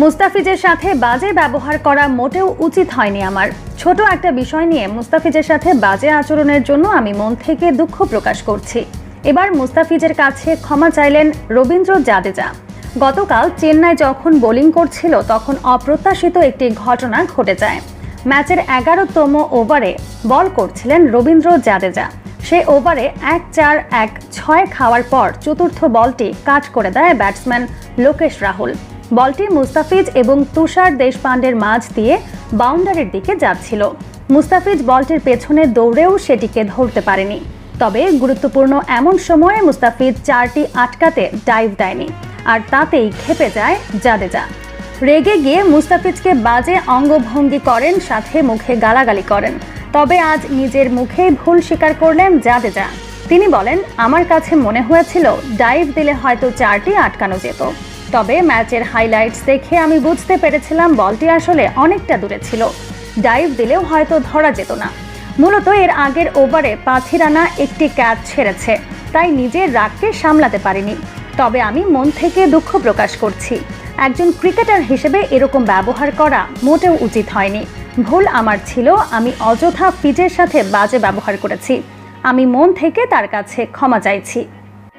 মুস্তাফিজের সাথে বাজে ব্যবহার করা মোটেও উচিত হয়নি আমার। ছোট একটা বিষয় নিয়ে মুস্তাফিজের সাথে বাজে আচরণের জন্য আমি মন থেকে দুঃখ প্রকাশ করছি। এবার মুস্তাফিজের কাছে ক্ষমা চাইলেন রবীন্দ্র জাদেজা। গতকাল চেন্নাই যখন বোলিং করছিল তখন অপ্রত্যাশিত একটি ঘটনা ঘটে যায়। ম্যাচের 11তম ওভারে বল করছিলেন রবীন্দ্র জাদেজা। সে ওভারে 1-4-1-6 খাওয়ার পর চতুর্থ বলটি কাট করে দেয় ব্যাটসম্যান লোকেশ রাহুল। বলটি মুস্তাফিজ এবং তুষার দেশপান্ডের মাঝ দিয়ে বাউন্ডারির দিকে যাচ্ছিল। মুস্তাফিজ বলটির পেছনে দৌড়েও সেটিকে ধরতে পারেনি। তবে গুরুত্বপূর্ণ এমন সময়ে মুস্তাফিজ 4টি আটকাতে ডাইভ দেয়নি, আর তাতেই ক্ষেপে যায় জাদেজা। রেগে গিয়ে মুস্তাফিজকে বাজে অঙ্গভঙ্গি করেন, সাথে মুখে গালাগালি করেন। তবে আজ নিজের মুখেই ভুল স্বীকার করলেন জাদেজা। তিনি বলেন, আমার কাছে মনে হয়েছিল ডাইভ দিলে হয়তো 4টি আটকানো যেত। তবে ম্যাচের হাইলাইটস দেখে আমি বুঝতে পেরেছিলাম বলটি আসলে অনেকটা দূরে ছিল। ডাইভ দিলেও হয়তো ধরা যেত না। মূলত এর আগের ওভারে পাথিরানা একটি ক্যাচ ছেড়েছে, তাই নিজের রাগকে সামলাতে পারিনি। তবে আমি মন থেকে দুঃখ প্রকাশ করছি। একজন ক্রিকেটার হিসেবে এরকম ব্যবহার করা মোটেও উচিত হয়নি। ভুল আমার ছিল, আমি অযথা ফিজের সাথে বাজে ব্যবহার করেছি। আমি মন থেকে তার কাছে ক্ষমা চাইছি।